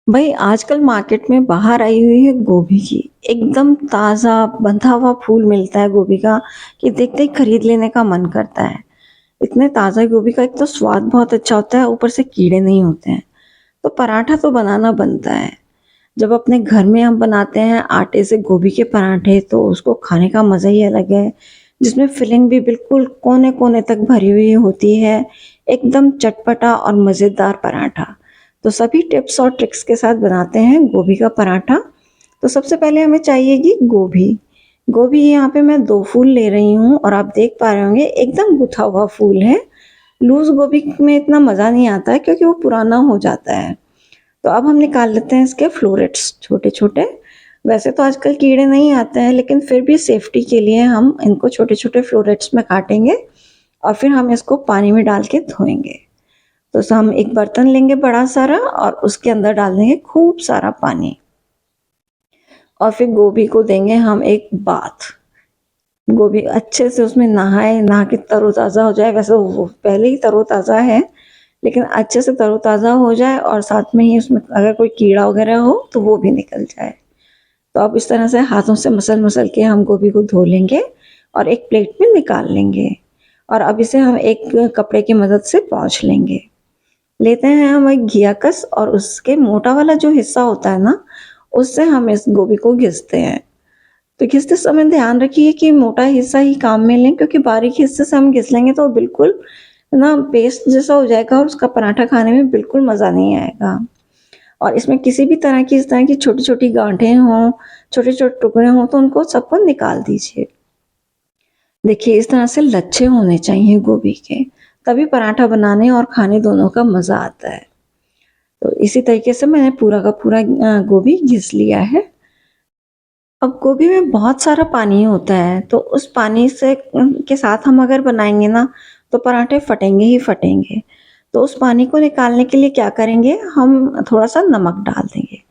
भाई आजकल मार्केट में बाहर आई हुई है गोभी की। एकदम ताज़ा बंधा हुआ फूल मिलता है गोभी का कि देखते ही खरीद लेने का मन करता है। इतने ताज़ा गोभी का एक तो स्वाद बहुत अच्छा होता है, ऊपर से कीड़े नहीं होते हैं। तो पराठा तो बनाना बनता है। जब अपने घर में हम बनाते हैं आटे से गोभी के पराठे तो उसको खाने का मज़ा ही अलग है, जिसमें फिलिंग भी बिल्कुल कोने कोने तक भरी हुई होती है। एकदम चटपटा और मज़ेदार पराठा। तो सभी टिप्स और ट्रिक्स के साथ बनाते हैं गोभी का पराठा। तो सबसे पहले हमें चाहिएगी गोभी। गोभी यहाँ पे मैं 2 फूल ले रही हूँ और आप देख पा रहे होंगे एकदम गुथा हुआ फूल है। लूज़ गोभी में इतना मज़ा नहीं आता है क्योंकि वो पुराना हो जाता है। तो अब हम निकाल लेते हैं इसके फ्लोरेट्स छोटे-छोटे। वैसे तो आजकल कीड़े नहीं आते हैं, लेकिन फिर भी सेफ्टी के लिए हम इनको छोटे-छोटे फ्लोरेट्स में काटेंगे और फिर हम इसको पानी में डाल के धोएँगे। तो हम एक बर्तन लेंगे बड़ा सारा और उसके अंदर डाल देंगे खूब सारा पानी और फिर गोभी को देंगे हम एक बाथ। गोभी अच्छे से उसमें नहाए, नहा के तरोताज़ा हो जाए। वैसे वो पहले ही तरोताज़ा है, लेकिन अच्छे से तरोताज़ा हो जाए और साथ में ही उसमें अगर कोई कीड़ा वगैरह हो तो वो भी निकल जाए। तो अब इस तरह से हाथों से मसल-मसल के हम गोभी को धो लेंगे और एक प्लेट में निकाल लेंगे और अब इसे हम एक कपड़े की मदद से पोंछ लेंगे। लेते हैं हम एक घियाकस और उसके मोटा वाला जो हिस्सा होता है ना, उससे हम इस गोभी को घिसते हैं। तो घिसते समय ध्यान रखिए कि मोटा हिस्सा ही काम में लें, क्योंकि बारीक हिस्से से हम घिस लेंगे तो बिल्कुल ना पेस्ट जैसा हो जाएगा और उसका पराठा खाने में बिल्कुल मज़ा नहीं आएगा। और इसमें किसी भी तरह की इस तरह की छोटी-छोटी गाँठें हों, छोटे-छोटे टुकड़े हों तो उनको सबको निकाल दीजिए। देखिए इस तरह से लच्छे होने चाहिए गोभी के, तभी पराठा बनाने और खाने दोनों का मज़ा आता है। तो इसी तरीके से मैंने पूरा का पूरा गोभी घिस लिया है। अब गोभी में बहुत सारा पानी होता है, तो उस पानी से के साथ हम अगर बनाएँगे ना, तो पराठे फटेंगे ही फटेंगे। तो उस पानी को निकालने के लिए क्या करेंगे, हम थोड़ा-सा नमक डाल देंगे।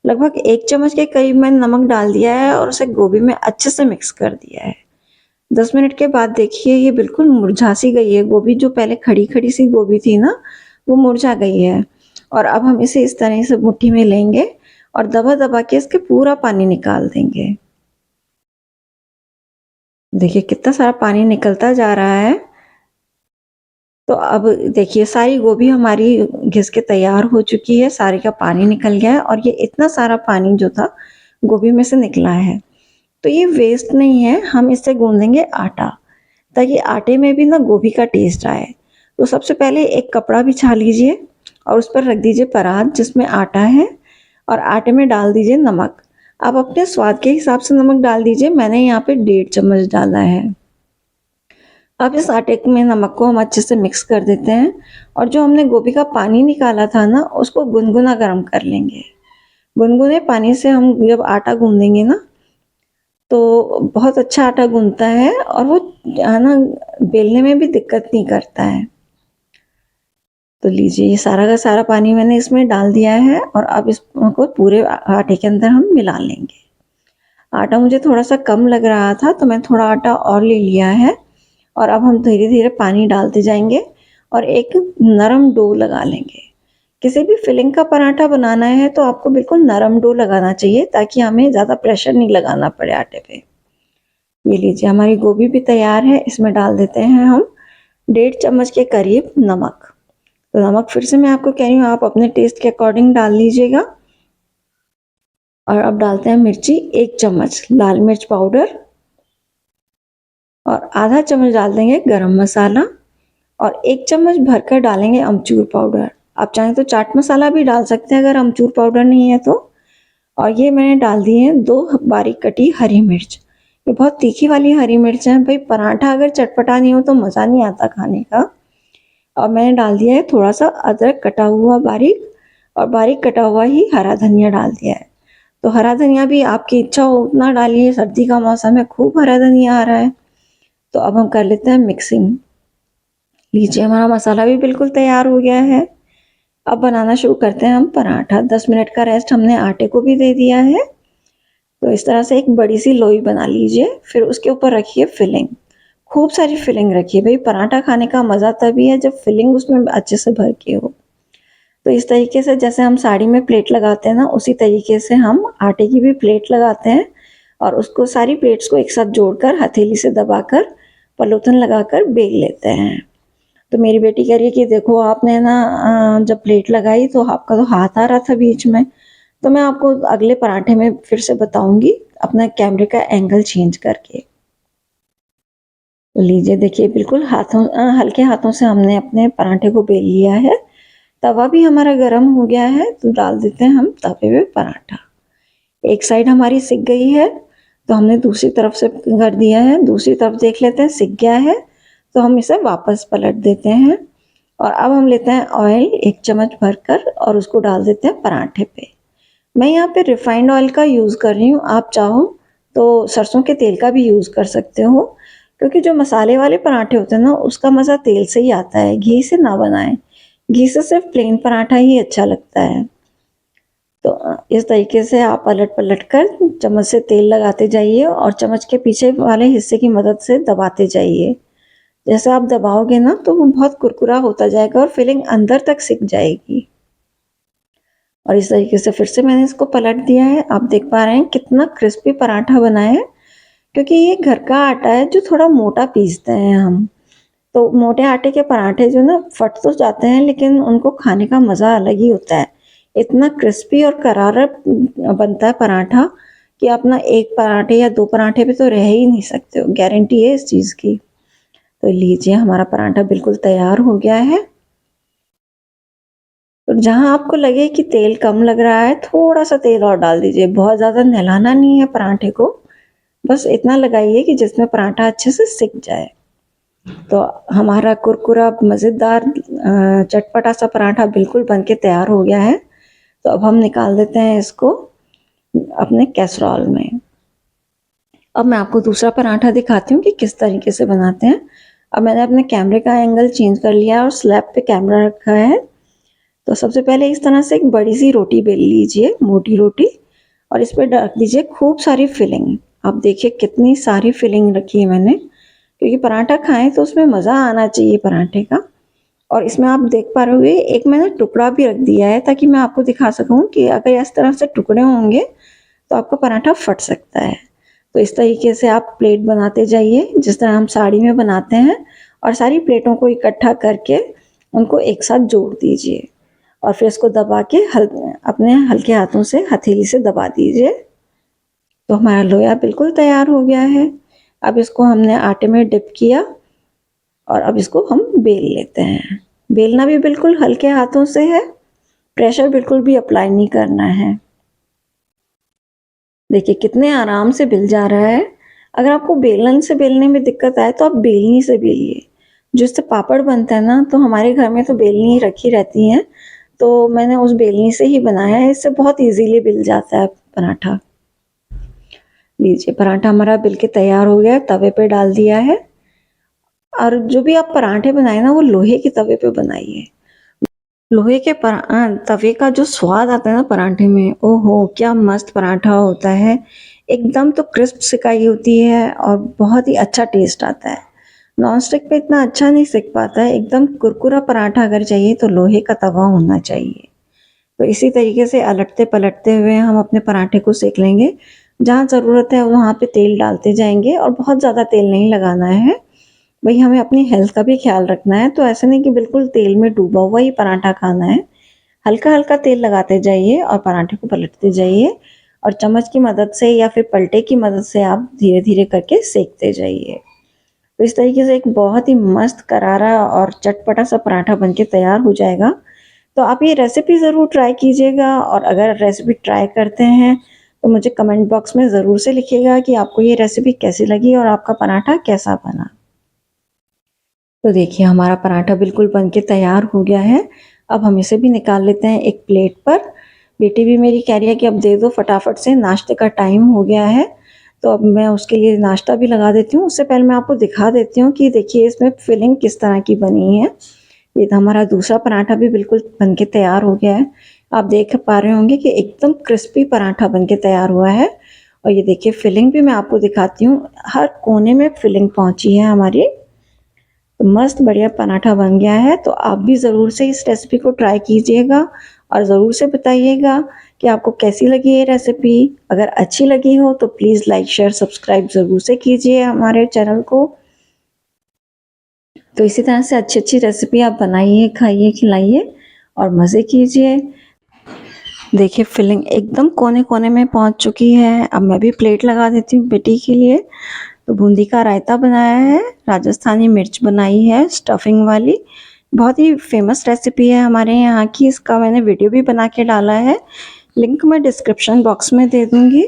लगभग 1 चम्मच के करीब मैंने नमक डाल दिया है और उसे गोभी में अच्छे से मिक्स कर दिया है। 10 मिनट के बाद देखिए ये बिल्कुल मुरझा-सी गई है गोभी, जो पहले खड़ी-खड़ी सी गोभी थी ना, वो मुरझा गई है। और अब हम इसे इस तरह से मुट्ठी में लेंगे और दबा-दबा के इसके पूरा पानी निकाल देंगे। देखिए कितना सारा पानी निकलता जा रहा है। तो अब देखिए सारी गोभी हमारी घिस के तैयार हो चुकी है, सारे का पानी निकल गया है और ये इतना सारा पानी जो था गोभी में से निकला है। तो ये वेस्ट नहीं है, हम इससे गूँधेंगे आटा, ताकि आटे में भी ना गोभी का टेस्ट आए। तो सबसे पहले एक कपड़ा बिछा लीजिए और उस पर रख दीजिए परात जिसमें आटा है और आटे में डाल दीजिए नमक। आप अपने स्वाद के हिसाब से नमक डाल दीजिए, मैंने यहाँ पे 1.5 चम्मच डाला है। अब इस आटे में नमक को हम अच्छे से मिक्स कर देते हैं और जो हमने गोभी का पानी निकाला था ना, उसको गुनगुना गरम कर लेंगे। गुनगुने पानी से हम जब आटा गूँधेंगे ना, तो बहुत अच्छा आटा गूँधता है और वो है ना बेलने में भी दिक्कत नहीं करता है। तो लीजिए ये सारा का सारा पानी मैंने इसमें डाल दिया है और अब इसको पूरे आटे के अंदर हम मिला लेंगे। आटा मुझे थोड़ा-सा कम लग रहा था तो मैं थोड़ा आटा और ले लिया है और अब हम धीरे-धीरे पानी डालते जाएँगे और एक नरम डो लगा लेंगे। किसी भी फिलिंग का पराठा बनाना है तो आपको बिल्कुल नरम डो लगाना चाहिए, ताकि हमें ज़्यादा प्रेशर नहीं लगाना पड़े आटे पे। ये लीजिए हमारी गोभी भी तैयार है, इसमें डाल देते हैं हम 1.5 चम्मच के करीब नमक। तो नमक फिर से मैं आपको कह रही हूँ, आप अपने टेस्ट के अकॉर्डिंग डाल लीजिएगा। और अब डालते हैं मिर्ची, 1 चम्मच लाल मिर्च पाउडर और आधा चम्मच डाल देंगे गरम मसाला और 1 चम्मच भरकर डालेंगे अमचूर पाउडर। आप चाहें तो चाट मसाला भी डाल सकते हैं अगर अमचूर पाउडर नहीं है तो। और ये मैंने डाल दिए हैं 2 बारीक कटी हरी मिर्च। ये बहुत तीखी वाली हरी मिर्च है भाई, पराठा अगर चटपटा नहीं हो तो मज़ा नहीं आता खाने का। और मैंने डाल दिया है थोड़ा-सा अदरक कटा हुआ बारीक और बारीक कटा हुआ ही हरा धनिया डाल दिया है। तो हरा धनिया भी आपकी इच्छा हो उतना डालिए, सर्दी का मौसम है, खूब हरा धनिया आ रहा है। तो अब हम कर लेते हैं मिक्सिंग। लीजिए हमारा मसाला भी बिल्कुल तैयार हो गया है। अब बनाना शुरू करते हैं हम पराठा। 10 मिनट का रेस्ट हमने आटे को भी दे दिया है। तो इस तरह से एक बड़ी सी लोई बना लीजिए, फिर उसके ऊपर रखिए फिलिंग। खूब सारी फिलिंग रखिए भाई, पराठा खाने का मज़ा तभी है जब फिलिंग उसमें अच्छे से भर के हो। तो इस तरीके से जैसे हम साड़ी में प्लेट लगाते हैं ना, उसी तरीके से हम आटे की भी प्लेट लगाते हैं और उसको सारी प्लेट्स को एक साथ जोड़कर हथेली से दबाकर पलोथन लगाकर बेल लेते हैं। तो मेरी बेटी कह रही है कि देखो आपने ना जब प्लेट लगाई तो आपका तो हाथ आ रहा था बीच में। तो मैं आपको अगले पराठे में फिर से बताऊंगी अपना कैमरे का एंगल चेंज करके। तो लीजिए देखिए, बिल्कुल हल्के हाथों से हमने अपने पराठे को बेल लिया है। तवा भी हमारा गर्म हो गया है, तो डाल देते हैं हम तवे पे पराठा। एक साइड हमारी सिक गई है तो हमने दूसरी तरफ से कर दिया है, दूसरी तरफ देख लेते हैं सिक गया है तो हम इसे वापस पलट देते हैं। और अब हम लेते हैं ऑयल 1 चम्मच भरकर और उसको डाल देते हैं पराठे पे। मैं यहाँ पे रिफाइंड ऑयल का यूज़ कर रही हूँ, आप चाहो तो सरसों के तेल का भी यूज़ कर सकते हो, क्योंकि जो मसाले वाले पराठे होते हैं ना उसका मज़ा तेल से ही आता है, घी से ना बनाएं। घी से सिर्फ प्लेन पराठा ही अच्छा लगता है। तो इस तरीके से आप पलट पलट कर चम्मच से तेल लगाते जाइए और चम्मच के पीछे वाले हिस्से की मदद से दबाते जाइए। जैसे आप दबाओगे ना तो वो बहुत कुरकुरा होता जाएगा और फिलिंग अंदर तक सिक जाएगी। और इस तरीके से फिर से मैंने इसको पलट दिया है। आप देख पा रहे हैं कितना क्रिस्पी पराठा बना है, क्योंकि ये घर का आटा है जो थोड़ा मोटा पीसते हैं हम। तो मोटे आटे के पराठे जो ना फट तो जाते हैं लेकिन उनको खाने का मज़ा अलग ही होता है। इतना क्रिस्पी और करारा बनता है पराठा कि आप ना 1 पराठे या 2 पराठे पे तो रह ही नहीं सकते हो, गारंटी है इस चीज़ की। तो लीजिए हमारा पराठा बिल्कुल तैयार हो गया है। तो जहाँ आपको लगे कि तेल कम लग रहा है, थोड़ा सा तेल और डाल दीजिए। बहुत ज़्यादा नहलाना नहीं है पराठे को, बस इतना लगाइए कि जिसमें पराठा अच्छे से सिक जाए। तो हमारा कुरकुरा मज़ेदार चटपटा सा पराठा बिल्कुल बनके तैयार हो गया है। तो अब हम निकाल देते हैं इसको अपने कैसरोल में। अब मैं आपको दूसरा पराठा दिखाती हूँ कि किस तरीके से बनाते हैं। अब मैंने अपने कैमरे का एंगल चेंज कर लिया और स्लैब पे कैमरा रखा है। तो सबसे पहले इस तरह से एक बड़ी सी रोटी बेल लीजिए, मोटी रोटी, और इस पर रख दीजिए खूब सारी फिलिंग। आप देखिए कितनी सारी फिलिंग रखी है मैंने, क्योंकि पराठा खाएं तो उसमें मज़ा आना चाहिए पराठे का। और इसमें आप देख पा रहे होंगे एक मैंने टुकड़ा भी रख दिया है, ताकि मैं आपको दिखा सकूं कि अगर इस तरह से टुकड़े होंगे तो आपका पराठा फट सकता है। तो इस तरीके से आप प्लेट बनाते जाइए जिस तरह हम साड़ी में बनाते हैं, और सारी प्लेटों को इकट्ठा करके उनको एक साथ जोड़ दीजिए और फिर इसको दबा के अपने हल्के हाथों से हथेली से दबा दीजिए। तो हमारा लोया बिल्कुल तैयार हो गया है। अब इसको हमने आटे में डिप किया और अब इसको हम बेल लेते हैं। बेलना भी बिल्कुल हल्के हाथों से है, प्रेशर बिल्कुल भी अप्लाई नहीं करना है। देखिए कितने आराम से बिल जा रहा है। अगर आपको बेलन से बेलने में दिक्कत आए तो आप बेलनी से बेलिए। जिससे पापड़ बनता है ना, तो हमारे घर में तो बेलनी रखी रहती हैं, तो मैंने उस बेलनी से ही बनाया है। इससे बहुत इजीली बिल जाता है पराठा। लीजिए पराठा हमारा बिल के तैयार हो गया है, तवे पे डाल दिया है। और जो भी आप पराठे बनाए ना वो लोहे के तवे पे बनाइए। लोहे के तवे का जो स्वाद आता है ना पराठे में, ओहो क्या मस्त पराठा होता है। एकदम तो क्रिस्प सिकाई होती है और बहुत ही अच्छा टेस्ट आता है। नॉन स्टिक पे इतना अच्छा नहीं सिक पाता है। एकदम कुरकुरा पराठा अगर चाहिए तो लोहे का तवा होना चाहिए। तो इसी तरीके से अलटते पलटते हुए हम अपने पराठे को सेक लेंगे। जहाँ ज़रूरत है वहाँ पे तेल डालते जाएंगे और बहुत ज़्यादा तेल नहीं लगाना है। भाई हमें अपनी हेल्थ का भी ख्याल रखना है, तो ऐसे नहीं कि बिल्कुल तेल में डूबा हुआ ही पराठा खाना है। हल्का हल्का तेल लगाते जाइए और पराठे को पलटते जाइए और चम्मच की मदद से या फिर पलटे की मदद से आप धीरे धीरे करके सेकते जाइए। तो इस तरीके से एक बहुत ही मस्त करारा और चटपटा सा पराठा बनके तैयार हो जाएगा। तो आप ये रेसिपी ज़रूर ट्राई कीजिएगा, और अगर रेसिपी ट्राई करते हैं तो मुझे कमेंट बॉक्स में ज़रूर से लिखिएगा कि आपको ये रेसिपी कैसी लगी और आपका पराठा कैसा बना। तो देखिए हमारा पराठा बिल्कुल बनके तैयार हो गया है। अब हम इसे भी निकाल लेते हैं एक प्लेट पर। बेटी भी मेरी कह रही है कि अब दे दो फटाफट से, नाश्ते का टाइम हो गया है। तो अब मैं उसके लिए नाश्ता भी लगा देती हूँ। उससे पहले मैं आपको दिखा देती हूँ कि देखिए इसमें फिलिंग किस तरह की बनी है। ये हमारा दूसरा पराठा भी बिल्कुल बनके तैयार हो गया है। आप देख पा रहे होंगे कि एकदम क्रिस्पी पराठा बनके तैयार हुआ है। और ये देखिए फिलिंग भी मैं आपको दिखाती हूँ, हर कोने में फिलिंग पहुँची है हमारी। तो मस्त बढ़िया पराठा बन गया है। तो आप भी ज़रूर से इस रेसिपी को ट्राई कीजिएगा और ज़रूर से बताइएगा कि आपको कैसी लगी ये रेसिपी। अगर अच्छी लगी हो तो प्लीज़ लाइक शेयर सब्सक्राइब ज़रूर से कीजिए हमारे चैनल को। तो इसी तरह से अच्छी अच्छी रेसिपी आप बनाइए, खाइए, खिलाइए और मज़े कीजिए। देखिए फिलिंग एकदम कोने कोने में पहुंच चुकी है। अब मैं भी प्लेट लगा देती हूँ बेटी के लिए। तो बूंदी का रायता बनाया है, राजस्थानी मिर्च बनाई है स्टफिंग वाली, बहुत ही फेमस रेसिपी है हमारे यहाँ की। इसका मैंने वीडियो भी बना के डाला है, लिंक मैं डिस्क्रिप्शन बॉक्स में दे दूँगी।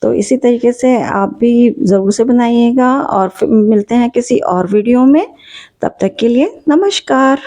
तो इसी तरीके से आप भी ज़रूर से बनाइएगा और फिर मिलते हैं किसी और वीडियो में। तब तक के लिए नमस्कार।